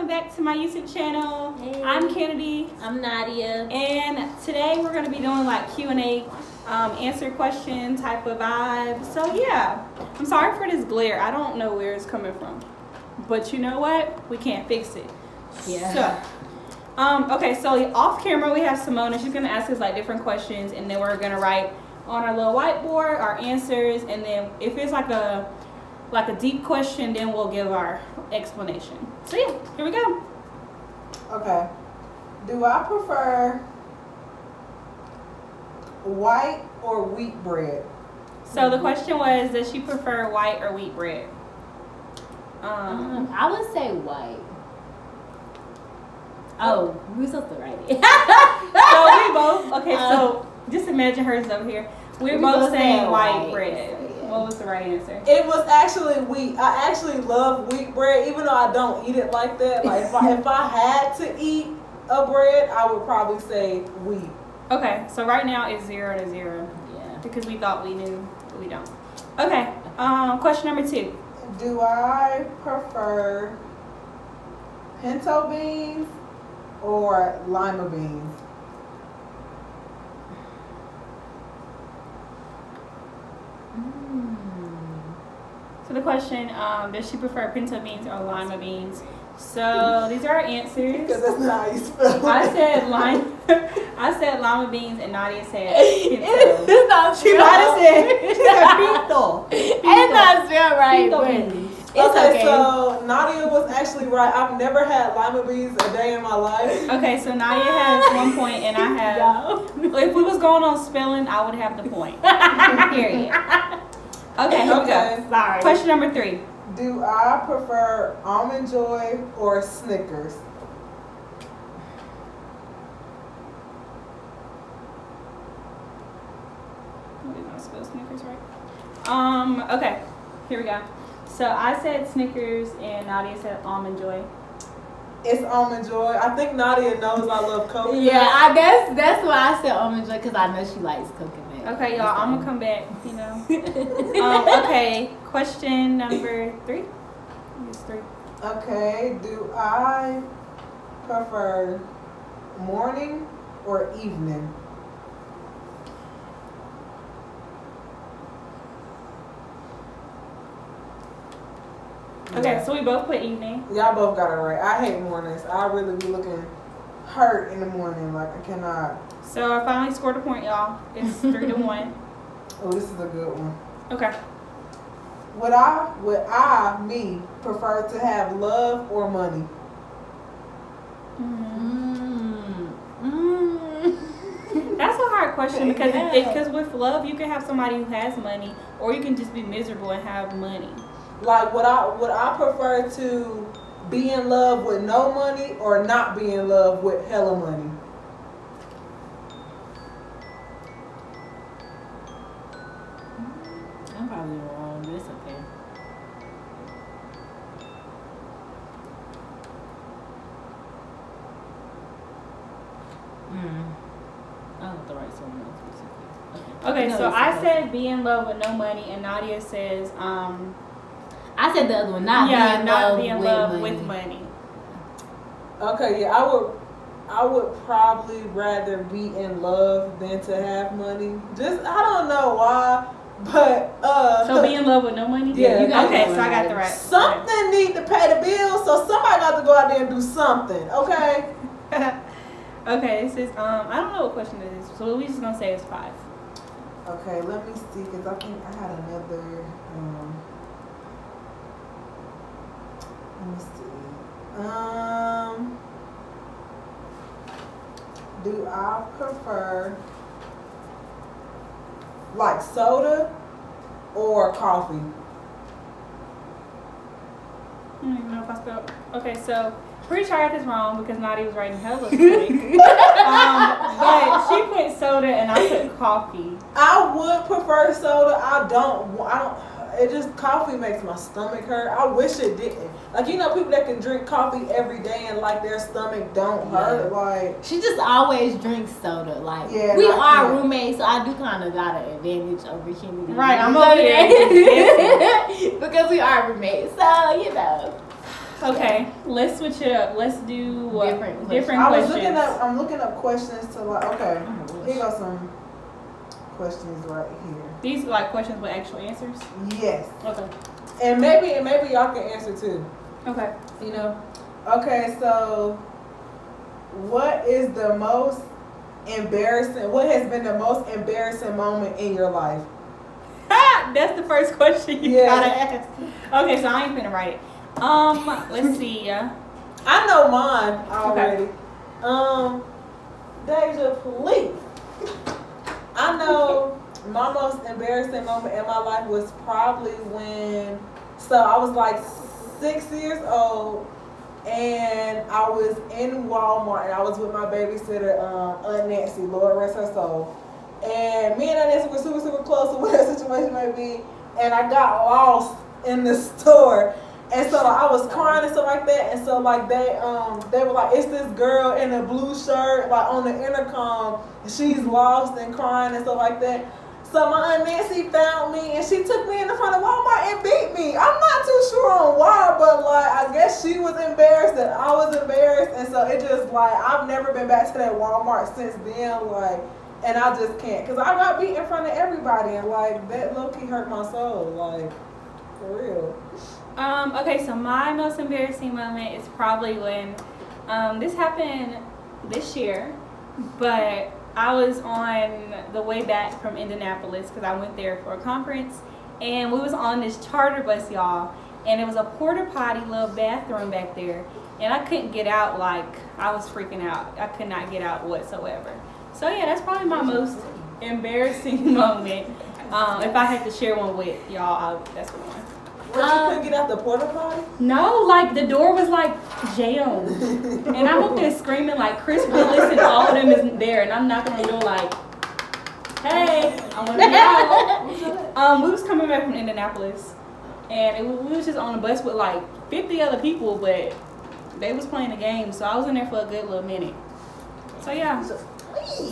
welcome back to my YouTube channel. Hey. I'm Kennedy. I'm Nadia. And today we're going to be doing like Q&A, answer question type of vibe. So yeah, I'm sorry for this glare. I don't know where it's coming from. But you know what? We can't fix it. Yeah. So, okay, so off camera we have Simona. She's going to ask us like different questions, and then we're going to write on our little whiteboard our answers, and then if it's like a deep question, then we'll give our explanation. So yeah, here we go. Okay. Do I prefer white or wheat bread? So the question was, does she prefer white or wheat bread? I would say white. Oh, we were supposed to write it. So we both, okay, so just imagine hers over here. We're both saying white bread. So, yeah. What was the right answer? It was actually wheat. I actually love wheat bread, even though I don't eat it like that. Like if I had to eat a bread, I would probably say wheat. Okay, so right now it's 0-0. Yeah. Because we thought we knew, but we don't. Okay, question number 2. Do I prefer pinto beans or lima beans? So the question, does she prefer pinto beans or lima beans? So these are our answers. Because that's not how you spell it. I said lima beans, and Nadia said pinto. It's not She spelled. might have said, she said pinto. It's not spelled right, Pinto but beans. it's okay. So Nadia was actually right. I've never had lima beans a day in my life. Okay, so Nadia has 1 point, and I have. If we was going on spelling, I would have the point. Period. Okay, here we Okay. go. Sorry. Question number 3. Do I prefer Almond Joy or Snickers? We're gonna spell Snickers right. Okay, here we go. So I said Snickers, and Nadia said Almond Joy. It's Almond Joy. I think Nadia knows I love coconut. Yeah, that's why I said almond joy, because I know she likes coconut. Okay, y'all, I'm gonna come back, you know. Okay, question number 3. It's 3. Okay, do I prefer morning or evening? Okay, so we both put evening. Y'all both got it right. I hate mornings. I really be looking hurt in the morning. Like I cannot. So I finally scored a point, y'all. It's 3-1. Oh, this is a good one. Okay. Would I prefer to have love or money? That's a hard question because Yeah. because with love you can have somebody who has money, or you can just be miserable and have money. Like would I prefer to be in love with no money or not be in love with hella money? I'm probably wrong, but it's okay. I don't have to write something else specifically. Okay, No, so it's I okay. said be in love with no money, and Nadia says I said the other one, not be in love with money. Okay, yeah, I would probably rather be in love than to have money. Just I don't know why, but So be in love with no money? Yeah, you got okay, it so I got right. the right. something need to pay the bills, so somebody got to go out there and do something. Okay. Okay, this is I don't know what question it is, so we're just gonna say it's 5. Okay, let me see, because I think I had another. Let me see. Do I prefer like soda or coffee? I don't even know if I spelled. Okay, so pretty sure I got this wrong because Nadia was writing hella quick. But she put soda and I put coffee. I would prefer soda. I don't. It just coffee makes my stomach hurt. I wish it didn't. Like you know, people that can drink coffee every day and like their stomach don't hurt. Like She just always drinks soda. Like Yeah, we and I are can't. roommates, so I do kind of got an advantage over Kennedy. Right, I'm over here because we are roommates, so you know. Okay, let's switch it up. Let's do different I was questions. I'm looking up questions to like. Okay, here go some questions right here. These are like questions with actual answers. Yes. Okay. And maybe y'all can answer too. Okay. You know. Okay, so what is the most embarrassing? What has been the most embarrassing moment in your life? That's the first question you gotta ask. Okay, so I ain't finna write it. Let's see. I know mine already. Okay. Deja, please. I know my most embarrassing moment in my life was probably when. So I was like 6 years old, and I was in Walmart, and I was with my babysitter, Aunt Nancy, Lord rest her soul. And me and Aunt Nancy were super, super close to whatever situation may be, and I got lost in the store. And so like, I was crying and stuff like that, and so like they were like, it's this girl in a blue shirt like on the intercom, and she's lost and crying and stuff like that. So my Aunt Nancy found me, and she took me in the front of Walmart and beat me. I'm not too sure on why, but like I guess she was embarrassed and I was embarrassed, and so it just like I've never been back to that Walmart since then, like, and I just can't, cause I got beat in front of everybody, and like that low key hurt my soul, like for real. Okay, so my most embarrassing moment is probably when this happened this year, but I was on the way back from Indianapolis because I went there for a conference, and we was on this charter bus, y'all, and it was a porta potty little bathroom back there, and I couldn't get out. Like, I was freaking out. I could not get out whatsoever. So yeah, that's probably my most embarrassing moment. If I had to share one with y'all, that's one. But you couldn't get out the porta potty? No, like the door was like jammed, and I'm up there screaming like Chris Willis and all of them is there, and I'm knocking on the door like, "Hey, I want to get out." We was coming back from Indianapolis, and we was just on a bus with like 50 other people, but they was playing the game, so I was in there for a good little minute. So yeah.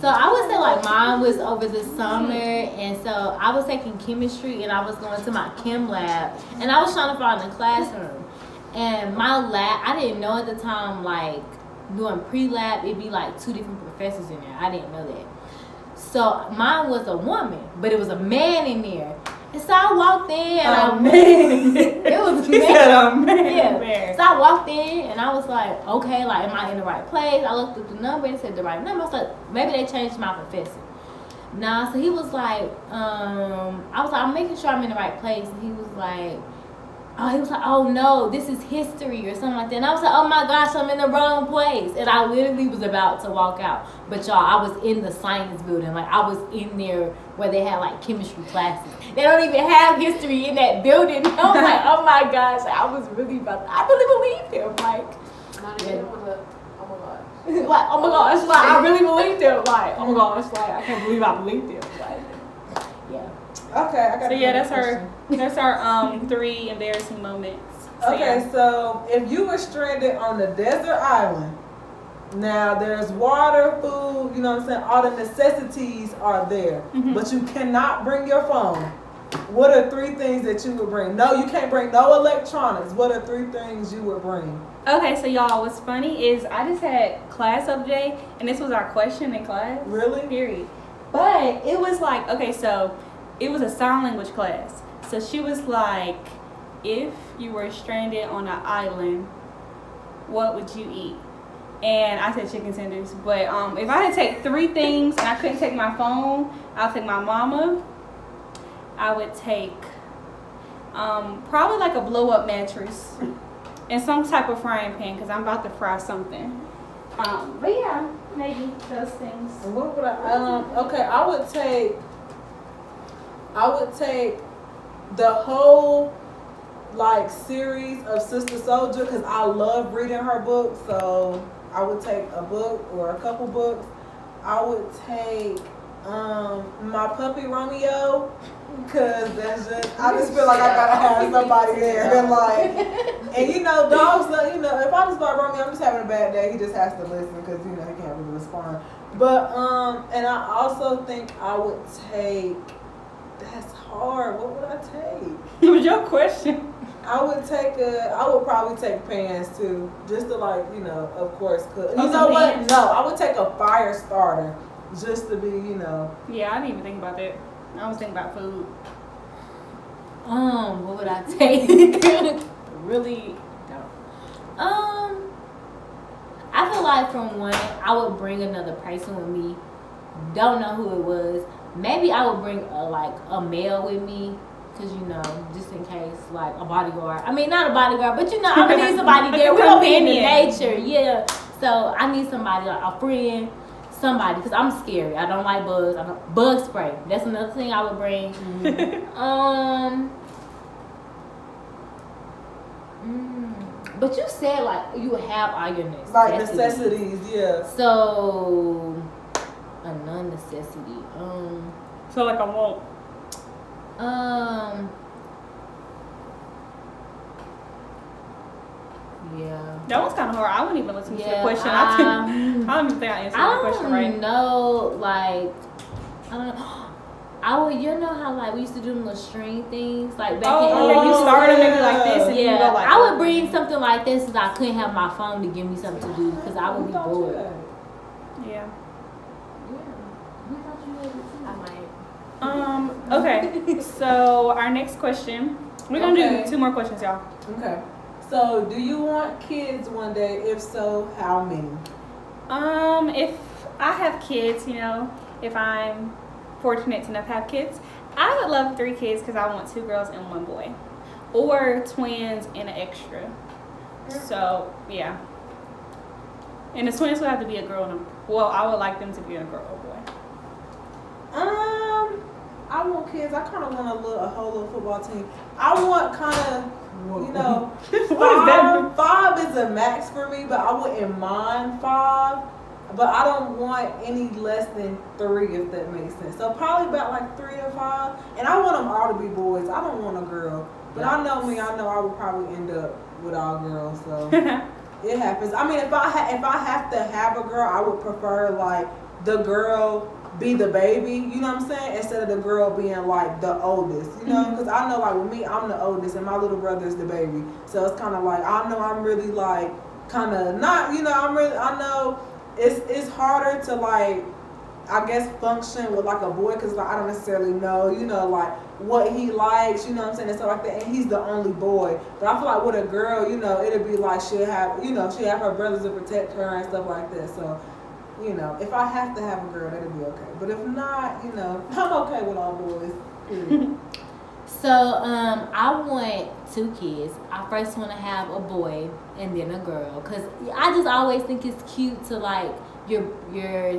So I would say like mine was over the summer, and so I was taking chemistry, and I was going to my chem lab, and I was trying to find a classroom, and my lab, I didn't know at the time, like doing pre-lab it'd be like 2 different professors in there. I didn't know that. So mine was a woman, but it was a man in there. And so I walked in, and it was a man. Yeah. So I walked in, and I was like, okay, like, am I in the right place? I looked at the number, and it said the right number. I was like, maybe they changed my professor. Nah, so he was like, I was like, I'm making sure I'm in the right place. And he was like, oh no, this is history or something like that. And I was like, oh my gosh, I'm in the wrong place. And I literally was about to walk out. But y'all, I was in the science building. Like, I was in there where they had like chemistry classes. They don't even have history in that building. I was like, oh my gosh, I was really I really believed him. Like, Oh my god. like, oh my gosh, like, I really believed him. Like, oh my gosh, like, I can't believe I believed him. Like, yeah. Okay, I got. So yeah, that's our 3 embarrassing moments. So, okay, yeah. so if you were stranded on a desert island, now there's water, food, you know what I'm saying, all the necessities are there, but you cannot bring your phone. What are 3 things that you would bring? No, you can't bring no electronics. What are 3 things you would bring? Okay, so y'all, what's funny is I just had class the other day, and this was our question in class. Really? Period. But it was like, okay, so it was a sign language class. So she was like, if you were stranded on an island, what would you eat? And I said chicken tenders. But if I had to take 3 things and I couldn't take my phone, I'll take my mama. I would take probably like a blow up mattress and some type of frying pan because I'm about to fry something. But yeah, maybe those things. And what would I? Okay, I would take the whole like series of Sister Soldier because I love reading her books. So I would take a book or a couple books. I would take my puppy Romeo because I just feel like I gotta have somebody there and like, and you know, dogs, you know, if I just like Romeo, I'm just having a bad day. He just has to listen because you know he can't really respond. But and I also think I would take. That's hard. What would I take? It was your question. I would probably take pans too, just to like, of course cook. You know what? Pans? No, I would take a fire starter just to be, Yeah, I didn't even think about that. I was thinking about food. What would I take? Really don't. I feel like from one, I would bring another person with me. Don't know who it was. Maybe I would bring a male with me. Cause just in case, like a bodyguard. I mean, not a bodyguard, but I'm gonna need somebody there. We're gonna be in the nature, yeah. So I need somebody, like a friend, somebody, cause I'm scary. I don't like bugs. Bug spray. That's another thing I would bring. But you said like you would have all your necessities. Like necessities, yeah. So a non-necessity. So like a won't. Yeah. That was kind of hard. I wouldn't even listen to the question. I don't even think I answered the question right. I don't know, like, I don't know. I would, how like we used to do them little string things, like back in. Oh, you start them maybe like this, and you go like. I would bring something like this since I couldn't have my phone to give me something to do because I would be bored. Yeah. I might. Okay. So our next question, we're gonna do 2 more questions, y'all. Okay. So, do you want kids one day? If so, how many? If I have kids, if I'm fortunate enough to have kids, I would love 3 kids because I want 2 girls and 1 boy, or twins and an extra. So yeah, and the twins would have to be a girl and I would like them to be a girl or boy. I want kids. I kind of want a whole little football team. I want kind of. Five is a max for me, but I wouldn't mind 5. But I don't want any less than 3, if that makes sense. So probably about like 3 or 5. And I want them all to be boys. I don't want a girl. But I know me. I know I would probably end up with all girls. So it happens. I mean, if I have to have a girl, I would prefer like the girl be the baby, you know what I'm saying, instead of the girl being like the oldest, because I know like with me, I'm the oldest and my little brother's the baby, so it's kind of like I know I'm really like kind of not, I know it's harder to like I guess function with like a boy because like I don't necessarily know, like what he likes, you know what I'm saying, and stuff like that, and he's the only boy. But I feel like with a girl, it'll be like she'll have her brothers to protect her and stuff like that. So if I have to have a girl, that'll be okay. But if not, I'm okay with all boys. So, I want 2 kids. I first want to have a boy and then a girl, cause I just always think it's cute to like your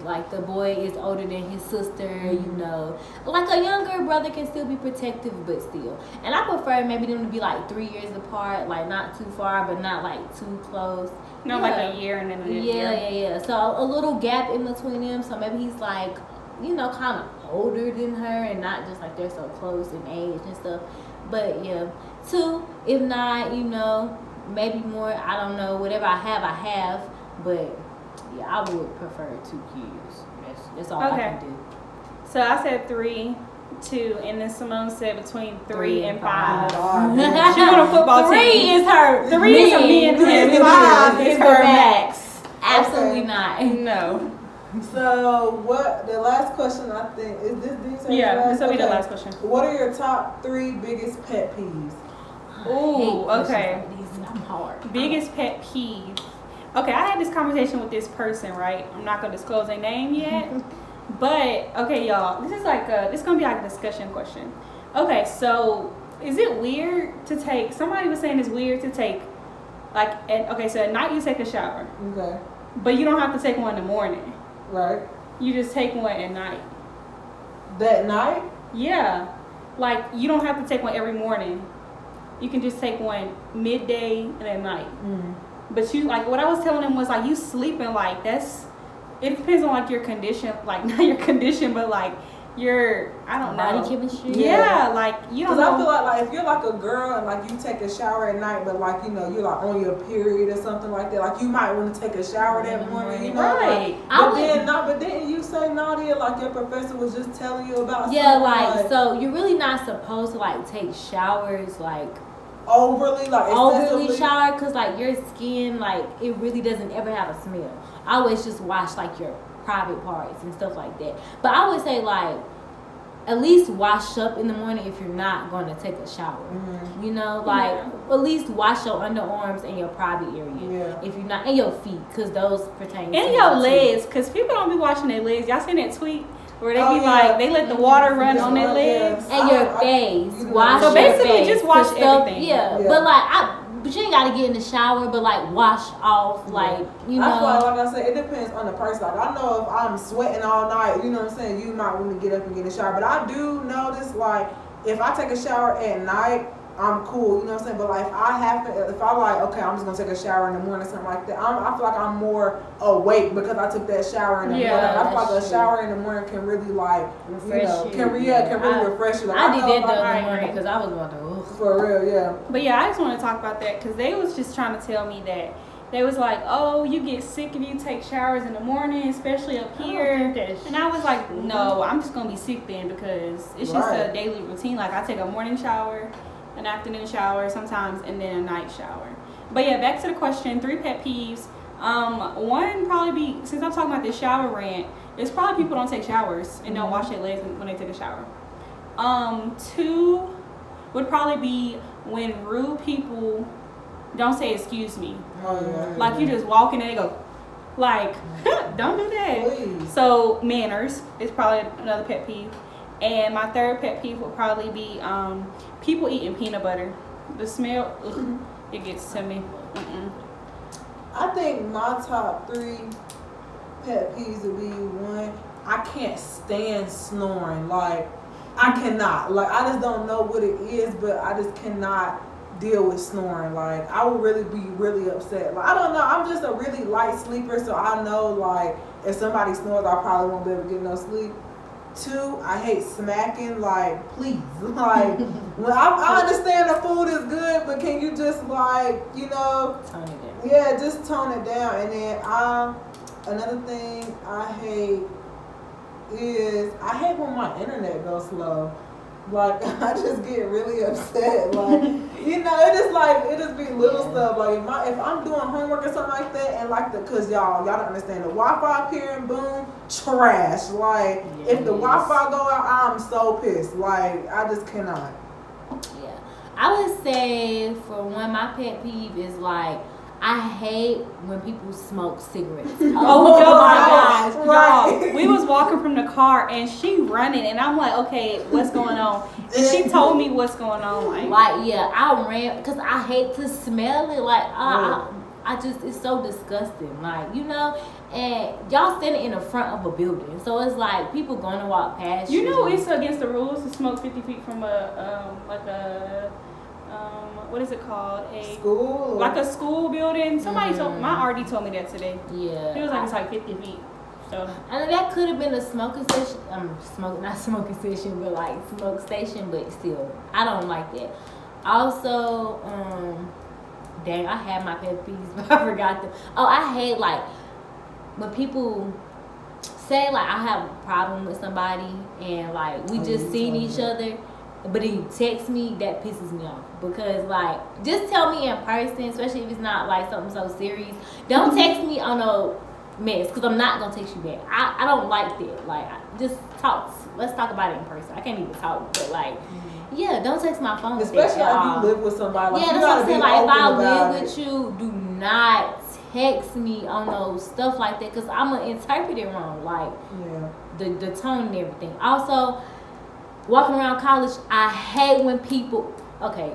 like the boy is older than his sister, like a younger brother can still be protective, but still. And I prefer maybe them to be like 3 years apart, like not too far, but not like too close. No, like a year and then a year. Yeah. So a little gap in between them. So maybe he's like, kind of older than her, and not just like they're so close in age and stuff. But yeah, 2, if not, maybe more. I don't know. Whatever I have. But yeah, I would prefer 2 kids. That's all I can do. So I said 3, 2, and then Simone said between 3 and 5. She want a football 3 team. is her. 3 is a me and 5 is her max. Absolutely not. No. So what? The last question I think is this. Yeah, this will be the last question. What are your top 3 biggest pet peeves? Ooh, okay. I'm hard. Biggest pet peeve. Okay, I had this conversation with this person, right? I'm not gonna disclose their name yet, but okay, y'all. This is gonna be like a discussion question. Okay, so is it weird to take? Somebody was saying it's weird to take, so at night you take a shower. Okay. But you don't have to take one in the morning. Right. You just take one at night. That night? Yeah. Like you don't have to take one every morning. You can just take one midday and at night. But you what I was telling him was like you sleeping it depends on like your condition, like not your condition, but like your body chemistry. Yeah, like you don't. Because I feel like if you're like a girl and like you take a shower at night, but like you're like on your period or something like that, like you might want to take a shower that morning, right? But didn't you say, Nadia, like your professor was just telling you about? Yeah, so you're really not supposed to like take showers like overly overly shower, because like your skin, like it really doesn't ever have a smell. I always just wash like your private parts and stuff like that. But I would say like at least wash up in the morning if you're not going to take a shower. You know, like at least wash your underarms and your private area. If you're not, and your feet, because those pertain to your legs, because people don't be washing their legs. Y'all seen that tweet where they be like they let the water run on their legs and your face. Wash so your basically face, just wash everything. But like but you ain't gotta get in the shower, but like wash off, like you know. That's why, like I said, it depends on the person. Like I know if I'm sweating all night, you know what I'm saying, you might want to get up and get in the shower. But I do notice like if I take a shower at night, I'm cool, you know what I'm saying. But like if I like, okay, I'm just gonna take a shower in the morning, something like that. I feel like I'm more awake because I took that shower in the morning. I feel like a shower in the morning can really like refresh you. Can really refresh you. Like, I did that the other morning because I was wondering. For real, But yeah, I just want to talk about that because they was just trying to tell me that they was like, oh, you get sick if you take showers in the morning, especially up here. And I was like, no, I'm just gonna be sick then because it's just a daily routine. Like I take a morning shower, an afternoon shower sometimes, and then a night shower. But yeah, back to the question, 3 pet peeves. One probably be, since I'm talking about this shower rant, it's probably people don't take showers and don't wash their legs when they take a shower. 2 would probably be when rude people don't say excuse me. Like you just walk in and they go, like, don't do that. Please. So manners is probably another pet peeve. And my 3rd pet peeve would probably be people eating peanut butter. The smell, it gets to me. I think my top 3 pet peeves would be 1, I can't stand snoring. Like, I cannot. Like, I just don't know what it is, but I just cannot deal with snoring. Like, I would really be really upset. Like, I don't know. I'm just a really light sleeper, so I know, like, if somebody snores, I probably won't be able to get no sleep. 2, I hate smacking. Like, please. Like, when I understand the food is good, but can you just, like, you know, tone it down. Yeah, just tone it down. And then another thing I hate is I hate when my internet goes slow. Like I just get really upset. Like you know, it just be little stuff. Like if I'm doing homework or something like that, and like cause y'all don't understand the Wi-Fi up here and boom, trash. Like if the Wi-Fi go out, I'm so pissed. Like I just cannot. Yeah, I would say for one, my pet peeve is like I hate when people smoke cigarettes. Oh my gosh. Y'all, we was walking from the car and she running and I'm like, okay, what's going on? And she told me what's going on. Like yeah, I ran because I hate to smell it. Like I just, it's so disgusting. Like, you know, and y'all standing in the front of a building. So it's like people going to walk past you. You know it's against the rules to smoke 50 feet from what is it called? A school. Like a school building. Somebody told my RD told me that today. Yeah. It was like it's like 50 feet. So and that could have been a smoking station. Not smoking station, but like smoke station. But still, I don't like that. Also, dang, I had my pet peeves, but I forgot them. Oh, I hate like when people say like I have a problem with somebody and like we just seen each other. But then you text me, that pisses me off. Because, like, just tell me in person, especially if it's not, like, something so serious. Don't text me on no mess, because I'm not going to text you back. I don't like that. Like, just talk. Let's talk about it in person. I can't even talk, but, like, yeah, don't text my phone. Especially if you live with somebody. Like, yeah, that's what I'm saying. Like, if I live with you, do not text me on those stuff like that, because I'm going to interpret it wrong. Like, the tone and everything. Also, walking around college, I hate when people, okay,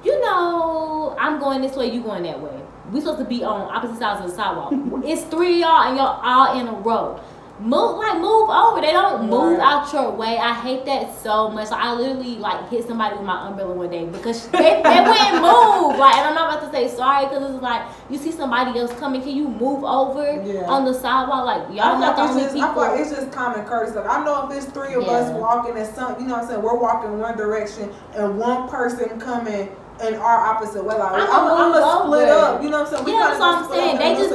you know, I'm going this way, you going that way. We supposed to be on opposite sides of the sidewalk. It's 3 of y'all and y'all all in a row. Move over. They don't move out your way. I hate that so much. Like, I literally like hit somebody with my umbrella one day because they wouldn't move. Like, and I'm not about to say sorry because it's like you see somebody else coming. Can you move over on the sidewalk? Like y'all not the only people. I feel like it's just common courtesy. Like I know if it's 3 of us walking and some, you know what I'm saying, we're walking one direction and one person coming in our opposite way. Like I'm gonna split up. You know what I'm saying? That's what I'm saying. They just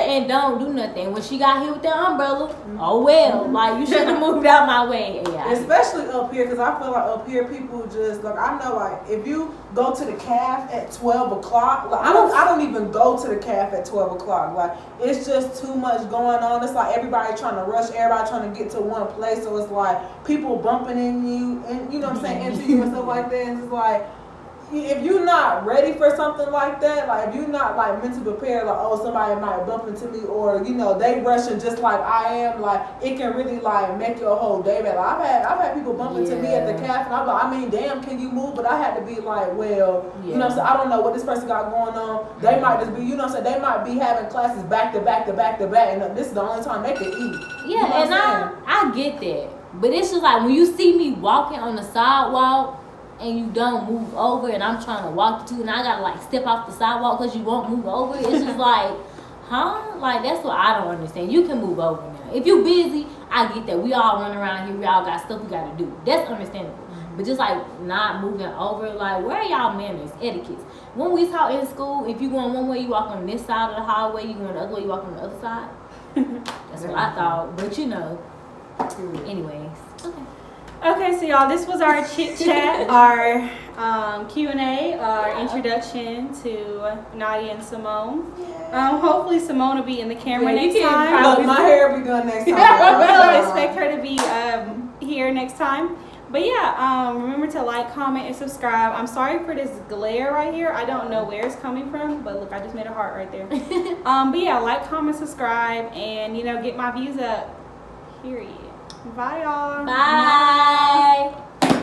and and don't do nothing. When she got hit with the umbrella, oh well, like you should have moved out my way. Yeah, especially up here, because I feel like up here people just like, I know, like if you go to the calf at 12 o'clock, like I don't even go to the calf at 12 o'clock. Like it's just too much going on. It's like everybody trying to rush, everybody trying to get to one place. So it's like people bumping in you and you know what I'm saying, into you and stuff like that. And it's like, if you're not ready for something like that, like if you're not like mentally prepared, like oh somebody might bump into me, or you know they rushing just like I am, like it can really like make your whole day bad. Like, I've had people bump into me at the cafe, and I'm like, I mean, damn, can you move? But I had to be like, well, you know what I'm saying, I don't know what this person got going on. They might just be, you know what I'm saying, they might be having classes back to back to back to back, and this is the only time they can eat. Yeah, you know and I get that, but it's just like when you see me walking on the sidewalk and you don't move over, and I'm trying to walk to, and I gotta like step off the sidewalk because you won't move over. It's just like, huh? Like that's what I don't understand. You can move over now. If you busy, I get that. We all run around here. We all got stuff we gotta do. That's understandable. But just like not moving over, like where are y'all manners, etiquettes? When we taught in school, if you going one way, you walk on this side of the hallway. You going the other way, you walk on the other side. That's what I thought. But you know, anyways, okay. Okay, so y'all, this was our chit chat, our Q&A, our introduction to Nadia and Simone. Hopefully Simone will be in the camera next time. Look, my hair will be done next time. We'll expect her to be here next time. But yeah, remember to like, comment, and subscribe. I'm sorry for this glare right here. I don't know where it's coming from, but look, I just made a heart right there. But yeah, like, comment, subscribe, and you know, get my views up. Period. Bye, y'all. Bye.